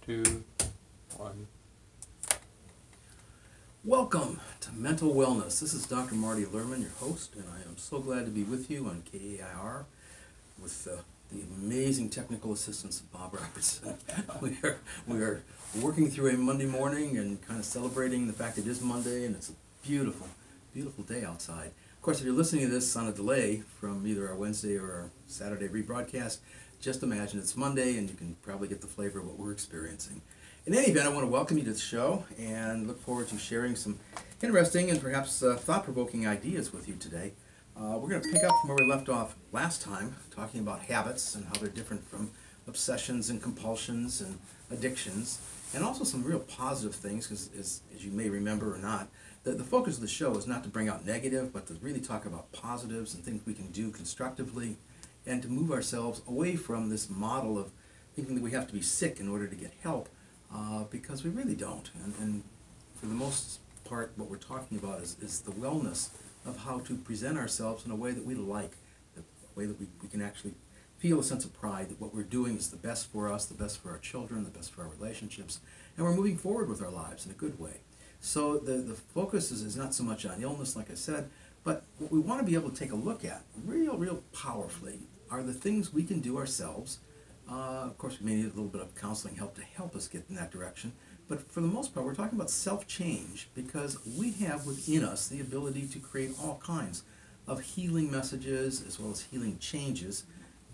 2, 1. Welcome to Mental Wellness. This is Dr. Marty Lerman, your host, and I am so glad to be with you on KAIR with the amazing technical assistance of Bob Robertson. we are working through a Monday morning and kind of celebrating the fact it is Monday and it's a beautiful, beautiful day outside. Of course, if you're listening to this on a delay from either our Wednesday or our Saturday rebroadcast, just imagine it's Monday and you can probably get the flavor of what we're experiencing. In any event, I want to welcome you to the show and look forward to sharing some interesting and perhaps thought-provoking ideas with you today. We're going to pick up from where we left off last time, talking about habits and how they're different from obsessions and compulsions and addictions, and also some real positive things, because as you may remember or not, the focus of the show is not to bring out negative, but to really talk about positives and things we can do constructively, and to move ourselves away from this model of thinking that we have to be sick in order to get help, because we really don't. And for the most part, what we're talking about is the wellness of how to present ourselves in a way that we like, the way that we can actually feel a sense of pride that what we're doing is the best for us, the best for our children, the best for our relationships, and we're moving forward with our lives in a good way. So the focus is not so much on illness, like I said, but what we want to be able to take a look at real powerfully are the things we can do ourselves. Of course, we may need a little bit of counseling help to help us get in that direction. But for the most part, we're talking about self-change, because we have within us the ability to create all kinds of healing messages as well as healing changes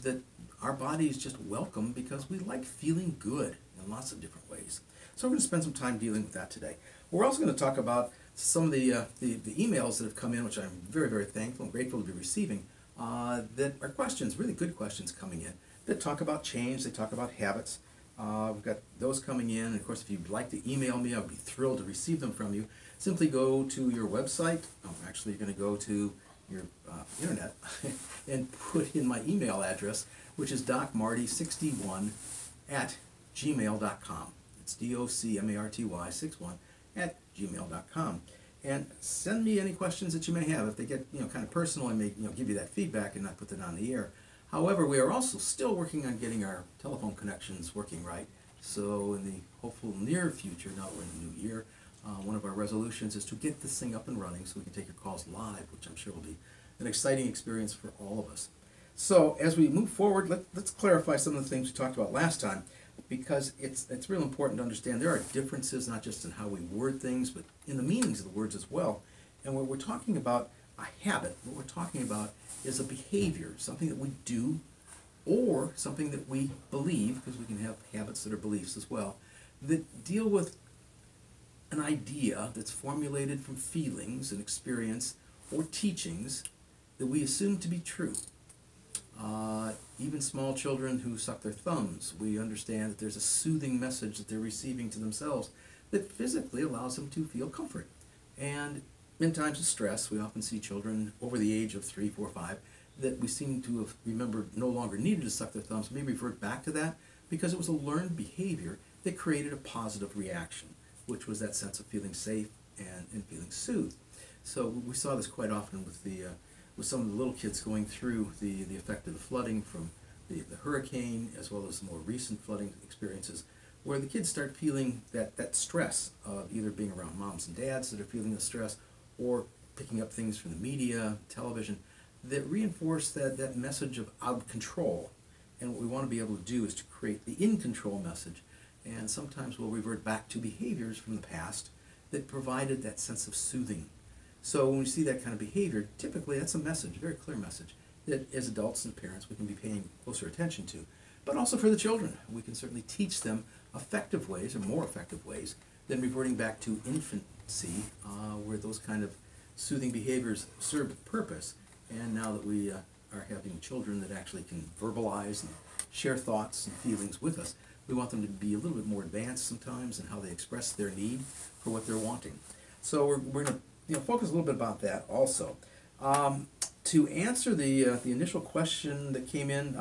that our bodies just welcome, because we like feeling good in lots of different ways. So we're going to spend some time dealing with that today. We're also going to talk about some of the emails that have come in, which I'm very thankful and grateful to be receiving, that are questions, really good questions coming in, that talk about change, they talk about habits. We've got those coming in, and of course, if you'd like to email me, I'd be thrilled to receive them from you. Simply go to your website. Actually, you're going to go to your internet and put in my email address, which is docmarty61 at gmail.com. It's DOCMARTY 61 at gmail.com. And send me any questions that you may have. If they get kind of personal, I may give you that feedback and not put that on the air. However, we are also still working on getting our telephone connections working right. So in the hopeful near future, now we're in the new year, one of our resolutions is to get this thing up and running so we can take your calls live, which I'm sure will be an exciting experience for all of us. So as we move forward, let's clarify some of the things we talked about last time, because it's real important to understand there are differences not just in how we word things, but in the meanings of the words as well. And when we're talking about a habit, what we're talking about is a behavior, something that we do, or something that we believe, because we can have habits that are beliefs as well, that deal with an idea that's formulated from feelings and experience or teachings that we assume to be true. Even small children who suck their thumbs, we understand that there's a soothing message that they're receiving to themselves that physically allows them to feel comfort. And in times of stress, we often see children over the age of 3, 4, 5 that we seem to have remembered no longer needed to suck their thumbs, may revert back to that because it was a learned behavior that created a positive reaction, which was that sense of feeling safe and feeling soothed. So we saw this quite often with some of the little kids going through the effect of the flooding from the hurricane, as well as more recent flooding experiences, where the kids start feeling that stress of either being around moms and dads that are feeling the stress, or picking up things from the media, television, that reinforce that message of out of control. And what we want to be able to do is to create the in control message. And sometimes we'll revert back to behaviors from the past that provided that sense of soothing. So when we see that kind of behavior, typically that's a message, a very clear message, that as adults and parents we can be paying closer attention to. But also for the children, we can certainly teach them effective ways, or more effective ways, than reverting back to infancy, where those kind of soothing behaviors served a purpose. And now that we are having children that actually can verbalize and share thoughts and feelings with us, we want them to be a little bit more advanced sometimes in how they express their need for what they're wanting. So we're going to focus a little bit about that also. To answer the initial question that came in,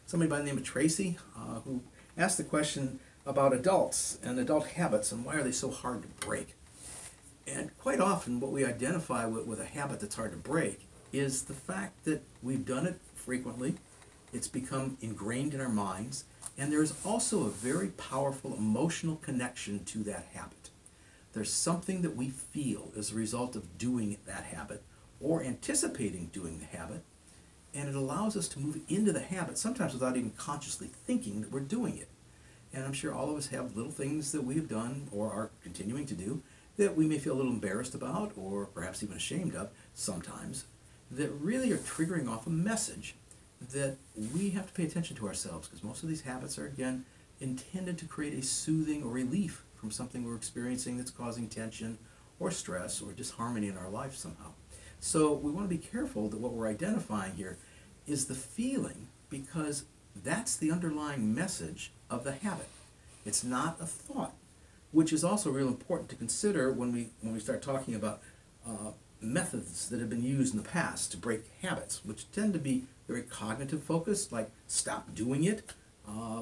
somebody by the name of Tracy, who asked the question about adults and adult habits and why are they so hard to break. And quite often what we identify with a habit that's hard to break is the fact that we've done it frequently, it's become ingrained in our minds, And there's also a very powerful emotional connection to that habit. There's something that we feel as a result of doing that habit or anticipating doing the habit, and it allows us to move into the habit, sometimes without even consciously thinking that we're doing it. And I'm sure all of us have little things that we have done or are continuing to do that we may feel a little embarrassed about or perhaps even ashamed of sometimes, that really are triggering off a message that we have to pay attention to ourselves, because most of these habits are, again, intended to create a soothing or relief from something we're experiencing that's causing tension or stress or disharmony in our life somehow. So we want to be careful that what we're identifying here is the feeling, because that's the underlying message of the habit. It's not a thought, which is also real important to consider when we start talking about methods that have been used in the past to break habits, which tend to be very cognitive focused, like stop doing it,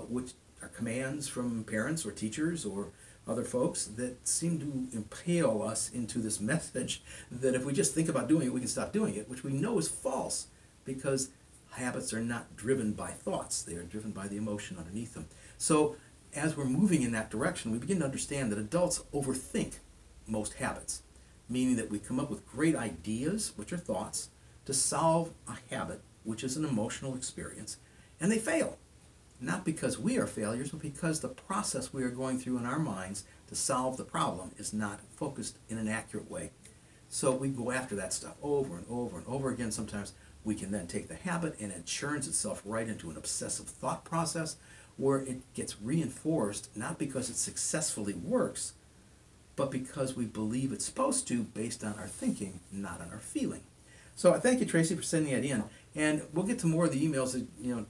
which are commands from parents or teachers or other folks that seem to impale us into this message that if we just think about doing it, we can stop doing it, which we know is false, because habits are not driven by thoughts. They are driven by the emotion underneath them. So as we're moving in that direction, we begin to understand that adults overthink most habits, meaning that we come up with great ideas, which are thoughts, to solve a habit, which is an emotional experience, and they fail. Not because we are failures, but because the process we are going through in our minds to solve the problem is not focused in an accurate way. So we go after that stuff over and over and over again. Sometimes we can then take the habit and it churns itself right into an obsessive thought process where it gets reinforced, not because it successfully works, but because we believe it's supposed to based on our thinking, not on our feeling. So I thank you, Tracy, for sending that in. And we'll get to more of the emails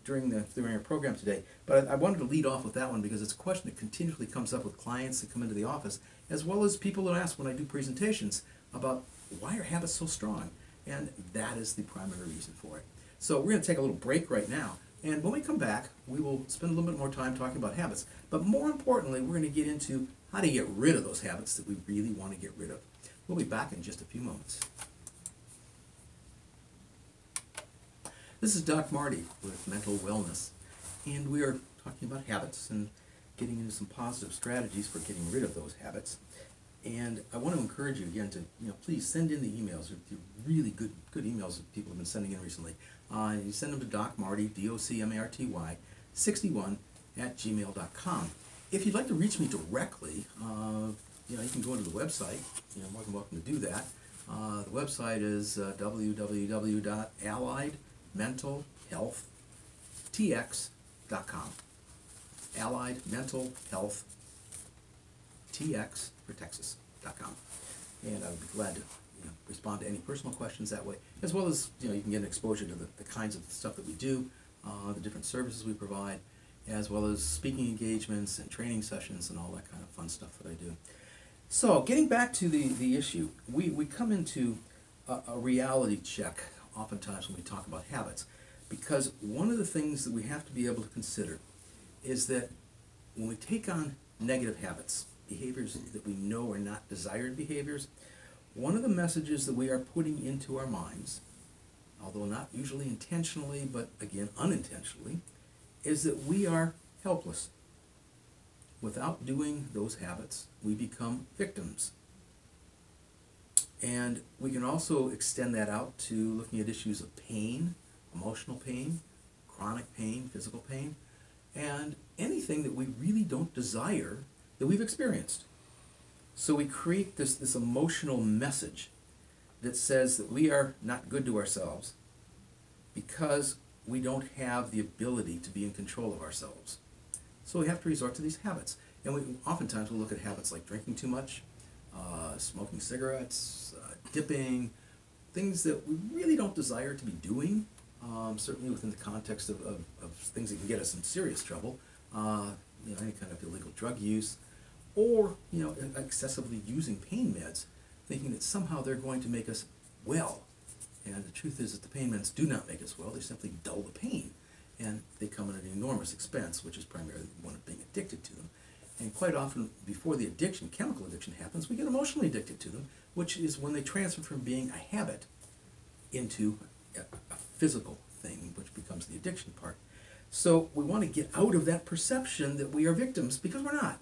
during our program today. But I wanted to lead off with that one because it's a question that continually comes up with clients that come into the office, as well as people that ask when I do presentations about why are habits so strong? And that is the primary reason for it. So we're going to take a little break right now. And when we come back, we will spend a little bit more time talking about habits. But more importantly, we're going to get into how to get rid of those habits that we really want to get rid of. We'll be back in just a few moments. This is Doc Marty with Mental Wellness, and we are talking about habits and getting into some positive strategies for getting rid of those habits. And I want to encourage you again to, please send in the emails. They're really good emails that people have been sending in recently. You send them to Doc Marty, DOCMARTY, 61 @gmail.com. If you'd like to reach me directly, you can go to the website. You're more than welcome to do that. The website is www.alliedmentalhealthtx.com. Allied Mental Health TX for Texas.com. And I would be glad to respond to any personal questions that way, as well as you can get an exposure to the kinds of stuff that we do, the different services we provide, as well as speaking engagements and training sessions and all that kind of fun stuff that I do. So getting back to the issue, we come into a reality check oftentimes when we talk about habits, because one of the things that we have to be able to consider is that when we take on negative habits, behaviors that we know are not desired behaviors, one of the messages that we are putting into our minds, although not usually intentionally, but again unintentionally, is that we are helpless. Without doing those habits, we become victims. And we can also extend that out to looking at issues of pain, emotional pain, chronic pain, physical pain, and anything that we really don't desire that we've experienced. So we create this emotional message that says that we are not good to ourselves because we don't have the ability to be in control of ourselves. So we have to resort to these habits. And oftentimes we'll look at habits like drinking too much, smoking cigarettes, dipping, things that we really don't desire to be doing, certainly within the context of things that can get us in serious trouble, any kind of illegal drug use, or excessively using pain meds, thinking that somehow they're going to make us well. And the truth is that the pain meds do not make us well, they simply dull the pain. And they come at an enormous expense, which is primarily one of being addicted to them. And quite often, before the addiction, chemical addiction happens, we get emotionally addicted to them, which is when they transfer from being a habit into a physical thing, which becomes the addiction part. So we want to get out of that perception that we are victims, because we're not.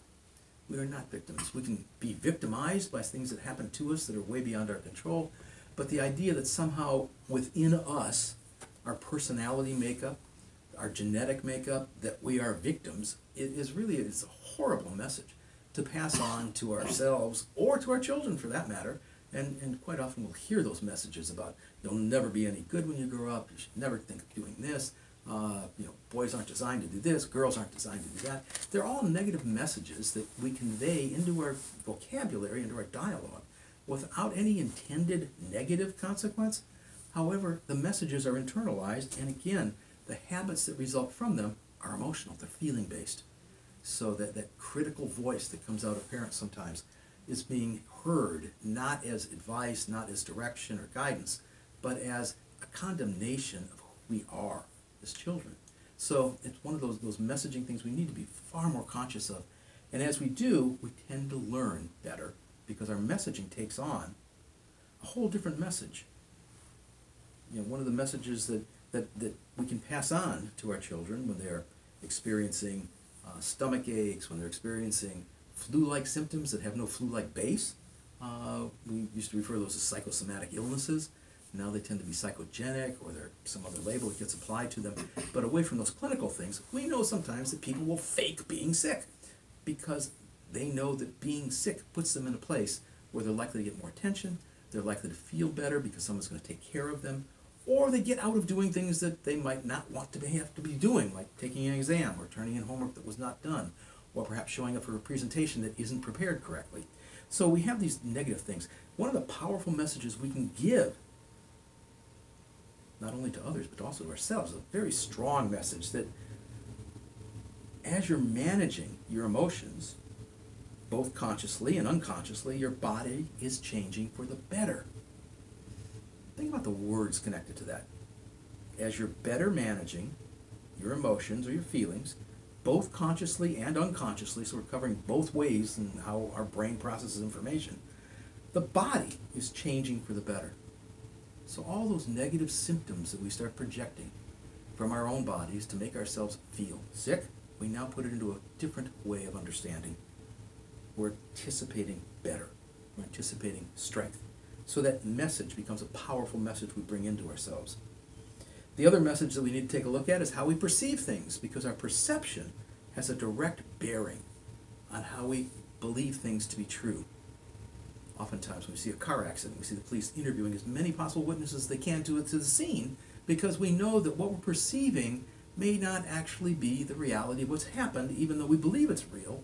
We are not victims. We can be victimized by things that happen to us that are way beyond our control, but the idea that somehow within us, our personality makeup, our genetic makeup, that we are victims, it's a horrible message to pass on to ourselves or to our children for that matter. And quite often we'll hear those messages about you'll never be any good when you grow up, you should never think of doing this, boys aren't designed to do this, girls aren't designed to do that. They're all negative messages that we convey into our vocabulary, into our dialogue, without any intended negative consequence. However, the messages are internalized, and again, the habits that result from them are emotional, they're feeling-based. So that critical voice that comes out of parents sometimes is being heard not as advice, not as direction or guidance, but as a condemnation of who we are as children. So it's one of those messaging things we need to be far more conscious of. And as we do, we tend to learn better because our messaging takes on a whole different message. One of the messages that we can pass on to our children when they're experiencing stomach aches, when they're experiencing flu-like symptoms that have no flu-like base. We used to refer to those as psychosomatic illnesses. Now they tend to be psychogenic, or there's some other label that gets applied to them. But away from those clinical things, we know sometimes that people will fake being sick because they know that being sick puts them in a place where they're likely to get more attention, they're likely to feel better because someone's going to take care of them, or they get out of doing things that they might not want to have to be doing, like taking an exam or turning in homework that was not done, or perhaps showing up for a presentation that isn't prepared correctly. So we have these negative things. One of the powerful messages we can give, not only to others, but also to ourselves, a very strong message that as you're managing your emotions, both consciously and unconsciously, your body is changing for the better. Think about the words connected to that. As you're better managing your emotions or your feelings, both consciously and unconsciously, so we're covering both ways in how our brain processes information, the body is changing for the better. So all those negative symptoms that we start projecting from our own bodies to make ourselves feel sick, we now put it into a different way of understanding. We're anticipating better. We're anticipating strength. So that message becomes a powerful message we bring into ourselves. The other message that we need to take a look at is how we perceive things, because our perception has a direct bearing on how we believe things to be true. Oftentimes when we see a car accident, we see the police interviewing as many possible witnesses as they can to the scene, because we know that what we're perceiving may not actually be the reality of what's happened, even though we believe it's real,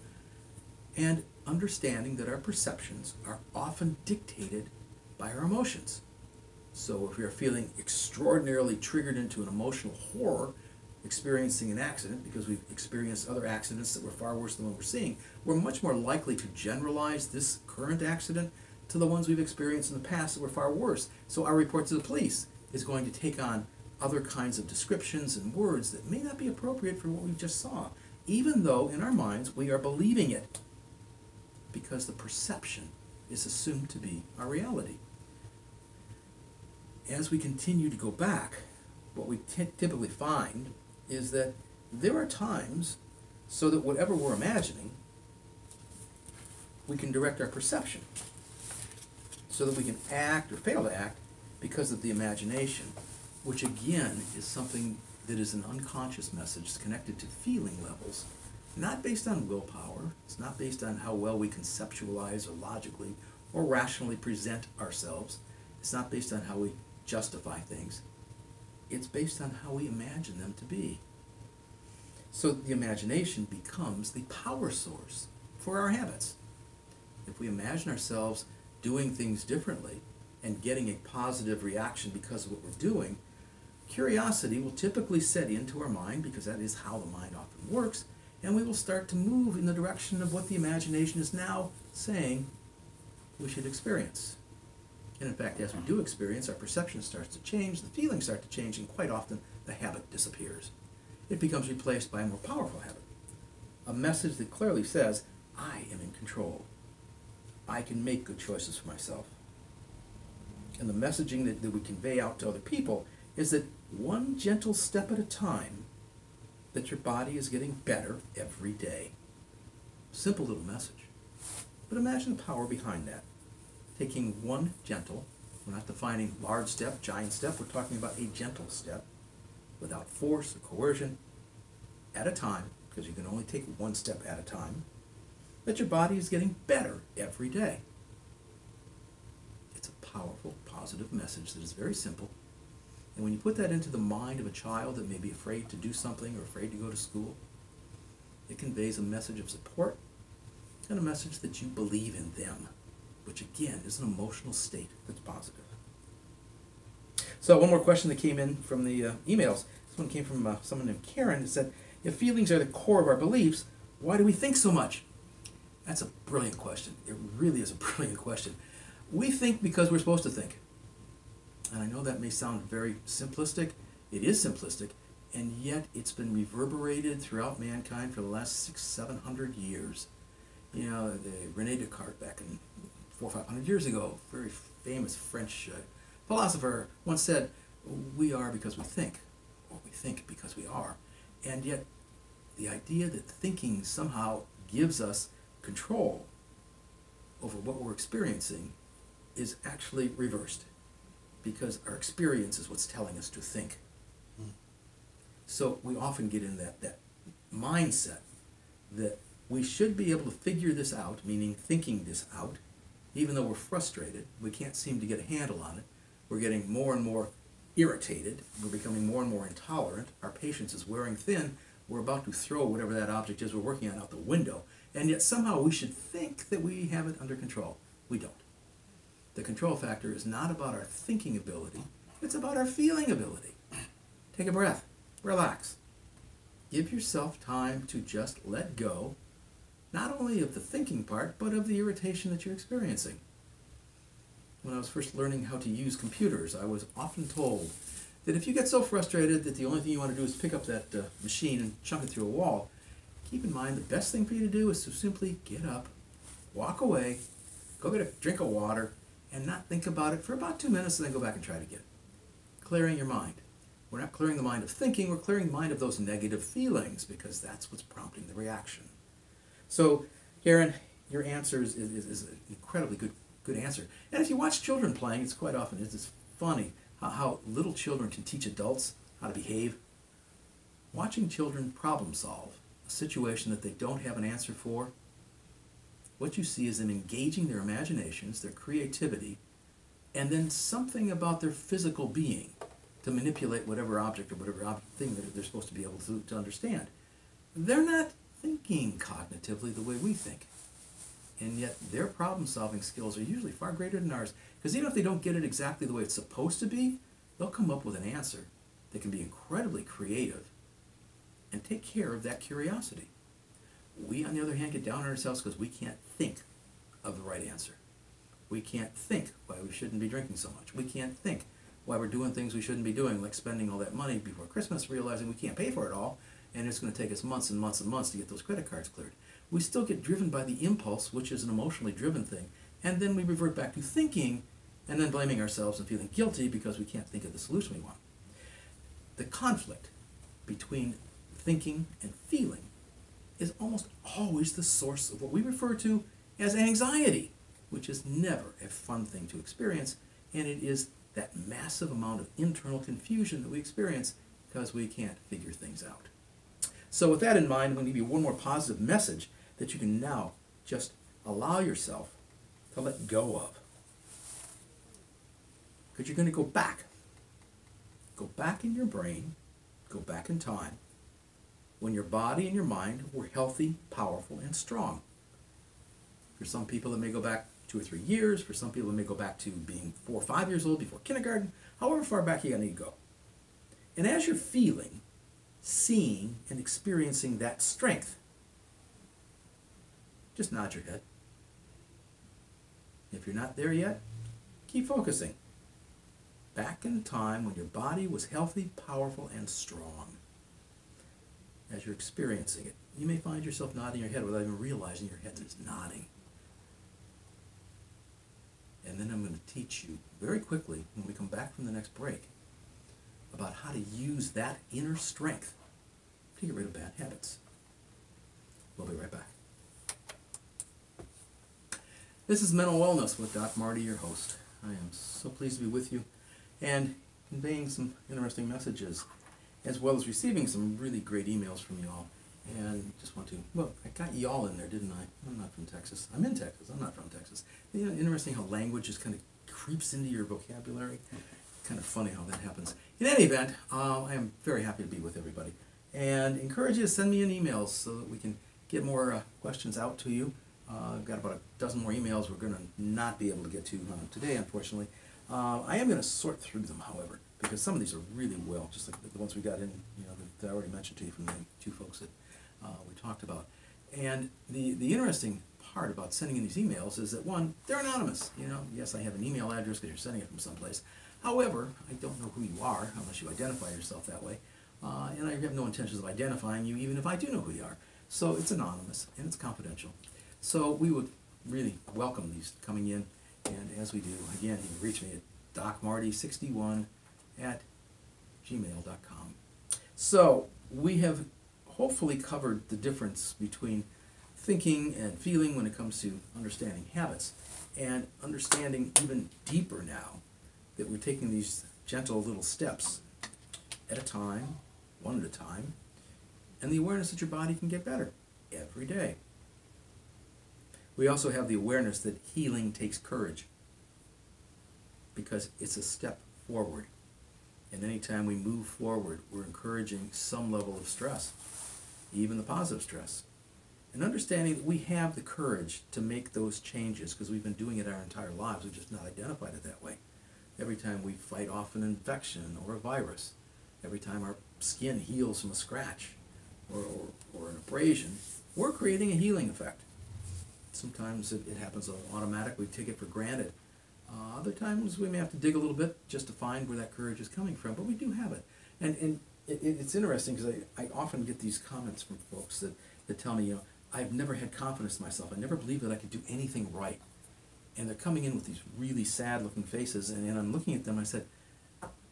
and understanding that our perceptions are often dictated by our emotions. So if we are feeling extraordinarily triggered into an emotional horror, experiencing an accident because we've experienced other accidents that were far worse than what we're seeing, we're much more likely to generalize this current accident to the ones we've experienced in the past that were far worse. So our report to the police is going to take on other kinds of descriptions and words that may not be appropriate for what we just saw, even though in our minds we are believing it, because the perception is assumed to be our reality. As we continue to go back, what we typically find is that there are times so that whatever we're imagining, we can direct our perception so that we can act or fail to act because of the imagination, which again is something that is an unconscious message. It's connected to feeling levels, not based on willpower. It's not based on how well we conceptualize or logically or rationally present ourselves. It's not based on how we justify things. It's based on how we imagine them to be. So the imagination becomes the power source for our habits. If we imagine ourselves doing things differently and getting a positive reaction because of what we're doing, curiosity will typically set into our mind, because that is how the mind often works, and we will start to move in the direction of what the imagination is now saying we should experience. And in fact, as we do experience, our perception starts to change, the feelings start to change, and quite often the habit disappears. It becomes replaced by a more powerful habit. A message that clearly says, I am in control. I can make good choices for myself. And the messaging that we convey out to other people is that one gentle step at a time, that your body is getting better every day. Simple little message. But imagine the power behind that. Taking one gentle, we're not defining large step, giant step, we're talking about a gentle step, without force or coercion, at a time, because you can only take one step at a time, that your body is getting better every day. It's a powerful, positive message that is very simple. And when you put that into the mind of a child that may be afraid to do something or afraid to go to school, it conveys a message of support and a message that you believe in them, which again is an emotional state that's positive. So one more question that came in from the emails. This one came from someone named Karen, that said, if feelings are the core of our beliefs, why do we think so much? That's a brilliant question. It really is a brilliant question. We think because we're supposed to think. And I know that may sound very simplistic. It is simplistic, and yet it's been reverberated throughout mankind for the last 600-700 years. You know, René Descartes back in 400 or 500 years ago, very famous French philosopher, once said, we are because we think, or we think because we are. And yet the idea that thinking somehow gives us control over what we're experiencing is actually reversed, because our experience is what's telling us to think. So we often get in that mindset that we should be able to figure this out, meaning thinking this out, even though we're frustrated, we can't seem to get a handle on it. We're getting more and more irritated, we're becoming more and more intolerant, our patience is wearing thin, we're about to throw whatever that object is we're working on out the window, and yet somehow we should think that we have it under control. We don't. The control factor is not about our thinking ability, it's about our feeling ability. Take a breath, relax. Give yourself time to just let go, not only of the thinking part, but of the irritation that you're experiencing. When I was first learning how to use computers, I was often told that if you get so frustrated that the only thing you want to do is pick up that machine and chunk it through a wall, keep in mind the best thing for you to do is to simply get up, walk away, go get a drink of water, and not think about it for about 2 minutes and then go back and try it again. Clearing your mind. We're not clearing the mind of thinking, we're clearing the mind of those negative feelings, because that's what's prompting the reaction. So, Karen, your answer is an incredibly good answer. And if you watch children playing, it's quite often, it's funny how little children can teach adults how to behave. Watching children problem solve a situation that they don't have an answer for, what you see is them engaging their imaginations, their creativity, and then something about their physical being to manipulate whatever object or whatever thing that they're supposed to be able to understand. They're not thinking cognitively the way we think. And yet their problem-solving skills are usually far greater than ours, because even if they don't get it exactly the way it's supposed to be, they'll come up with an answer that can be incredibly creative and take care of that curiosity. We, on the other hand, get down on ourselves because we can't think of the right answer. We can't think why we shouldn't be drinking so much. We can't think why we're doing things we shouldn't be doing, like spending all that money before Christmas, realizing we can't pay for it all, and it's going to take us months and months and months to get those credit cards cleared. We still get driven by the impulse, which is an emotionally driven thing, and then we revert back to thinking, and then blaming ourselves and feeling guilty because we can't think of the solution we want. The conflict between thinking and feeling is almost always the source of what we refer to as anxiety, which is never a fun thing to experience, and it is that massive amount of internal confusion that we experience because we can't figure things out. So with that in mind, I'm going to give you one more positive message that you can now just allow yourself to let go of. Because you're going to go back. Go back in your brain, go back in time, when your body and your mind were healthy, powerful, and strong. For some people, it may go back 2 or 3 years. For some people, it may go back to being 4 or 5 years old, before kindergarten. However far back you need to go. And as you're feeling, seeing, and experiencing that strength, just nod your head. If you're not there yet, keep focusing. Back in time when your body was healthy, powerful, and strong. As you're experiencing it, you may find yourself nodding your head without even realizing your head is nodding. And then I'm going to teach you very quickly, when we come back from the next break, about how to use that inner strength to get rid of bad habits. We'll be right back. This is Mental Wellness with Doc Marty, your host. I am so pleased to be with you and conveying some interesting messages, as well as receiving some really great emails from you all. And just want to, well, I got y'all in there, didn't I? I'm not from Texas. I'm in Texas. I'm not from Texas. You know, interesting how language just kind of creeps into your vocabulary. Kind of funny how that happens. In any event, I am very happy to be with everybody. And encourage you to send me an email so that we can get more questions out to you. I've got about a dozen more emails we're going to not be able to get to today, unfortunately. I am going to sort through them, however, because some of these are really well, just like the ones we got in, you know, that I already mentioned to you from the two folks that we talked about. And the interesting part about sending in these emails is that, one, they're anonymous. You know, yes, I have an email address because you're sending it from someplace. However, I don't know who you are unless you identify yourself that way. And I have no intentions of identifying you, even if I do know who you are. So it's anonymous and it's confidential. So we would really welcome these coming in. And as we do, again, you can reach me at docmarty61@gmail.com. So we have hopefully covered the difference between thinking and feeling when it comes to understanding habits, and understanding even deeper now that we're taking these gentle little steps at a time, one at a time, and the awareness that your body can get better every day. We also have the awareness that healing takes courage, because it's a step forward. And anytime we move forward, we're encouraging some level of stress, even the positive stress. And understanding that we have the courage to make those changes, because we've been doing it our entire lives, we've just not identified it that way. Every time we fight off an infection or a virus, every time our skin heals from a scratch or an abrasion, we're creating a healing effect. Sometimes it happens automatic, we take it for granted. Other times we may have to dig a little bit just to find where that courage is coming from, but we do have it. And it's interesting because I often get these comments from folks that tell me, you know, I've never had confidence in myself. I never believed that I could do anything right. And they're coming in with these really sad looking faces, and I'm looking at them and I said,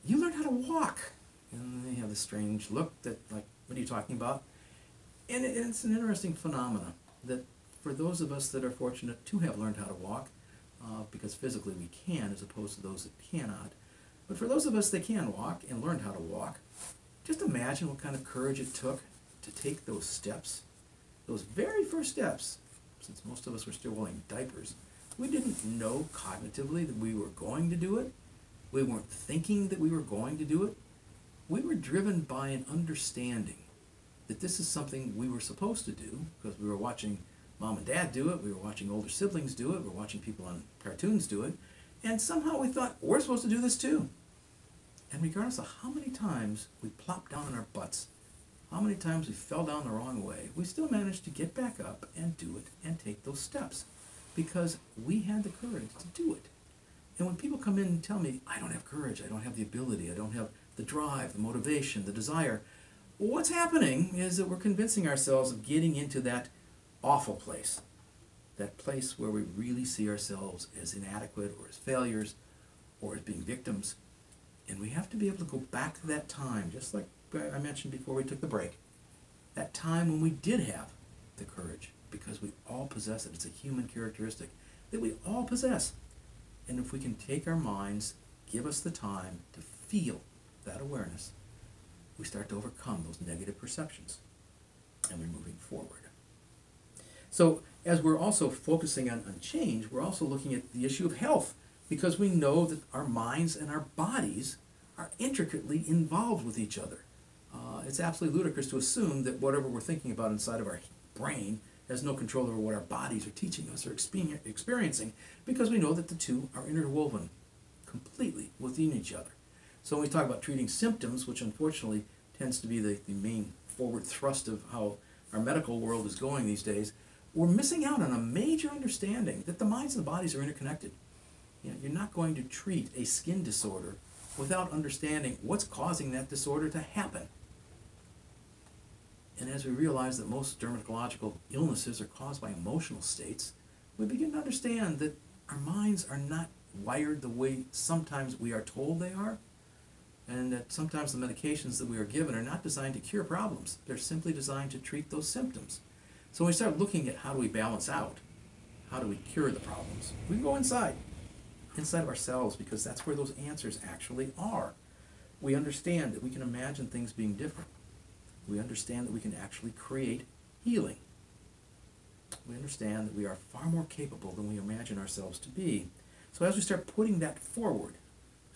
you learned how to walk. And they have this strange look that, like, what are you talking about? And it's an interesting phenomenon that for those of us that are fortunate to have learned how to walk, because physically we can as opposed to those that cannot, but for those of us that can walk and learned how to walk, just imagine what kind of courage it took to take those steps, those very first steps. Since most of us were still wearing diapers, we didn't know cognitively that we were going to do it. We weren't thinking that we were going to do it. We were driven by an understanding that this is something we were supposed to do because we were watching Mom and Dad do it, we were watching older siblings do it, we were watching people on cartoons do it, and somehow we thought, we're supposed to do this too. And regardless of how many times we plopped down on our butts, how many times we fell down the wrong way, we still managed to get back up and do it and take those steps because we had the courage to do it. And when people come in and tell me, I don't have courage, I don't have the ability, I don't have the drive, the motivation, the desire, what's happening is that we're convincing ourselves of getting into that awful place, that place where we really see ourselves as inadequate or as failures or as being victims. And we have to be able to go back to that time, just like I mentioned before we took the break, that time when we did have the courage, because we all possess it. It's a human characteristic that we all possess. And if we can take our minds, give us the time to feel that awareness, we start to overcome those negative perceptions and we're moving forward. So as we're also focusing on change, we're also looking at the issue of health, because we know that our minds and our bodies are intricately involved with each other. It's absolutely ludicrous to assume that whatever we're thinking about inside of our brain has no control over what our bodies are teaching us or experiencing, because we know that the two are interwoven completely within each other. So when we talk about treating symptoms, which unfortunately tends to be the main forward thrust of how our medical world is going these days, we're missing out on a major understanding that the minds and the bodies are interconnected. You know, you're not going to treat a skin disorder without understanding what's causing that disorder to happen. And as we realize that most dermatological illnesses are caused by emotional states, we begin to understand that our minds are not wired the way sometimes we are told they are. and that sometimes the medications that we are given are not designed to cure problems. They're simply designed to treat those symptoms. So when we start looking at how do we balance out, how do we cure the problems, we can go inside of ourselves, because that's where those answers actually are. We understand that we can imagine things being different. We understand that we can actually create healing. We understand that we are far more capable than we imagine ourselves to be. So as we start putting that forward,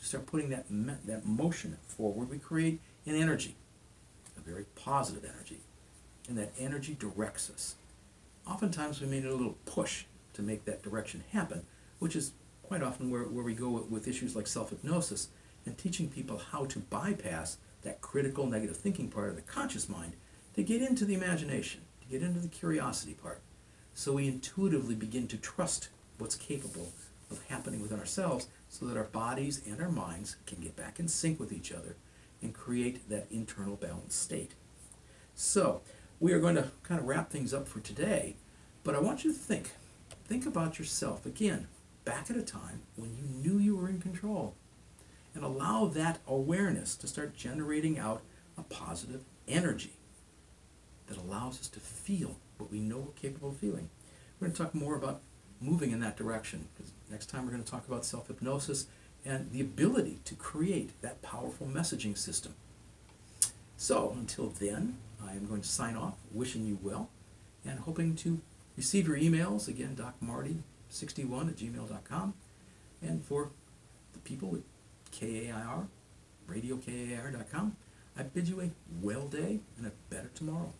start putting that motion forward, we create an energy, a very positive energy, and that energy directs us. Oftentimes we may need a little push to make that direction happen, which is quite often where we go with issues like self-hypnosis and teaching people how to bypass that critical negative thinking part of the conscious mind to get into the imagination, to get into the curiosity part. So we intuitively begin to trust what's capable of happening within ourselves, so that our bodies and our minds can get back in sync with each other and create that internal balanced state. So we are going to kind of wrap things up for today, but I want you to think about yourself again, back at a time when you knew you were in control, and allow that awareness to start generating out a positive energy that allows us to feel what we know we're capable of feeling. We're going to talk more about moving in that direction, because next time we're going to talk about self-hypnosis and the ability to create that powerful messaging system. So until then, I am going to sign off, wishing you well, and hoping to receive your emails, again, docmarty61@gmail.com, and for the people at KAIR, radioKair.com, I bid you a well day and a better tomorrow.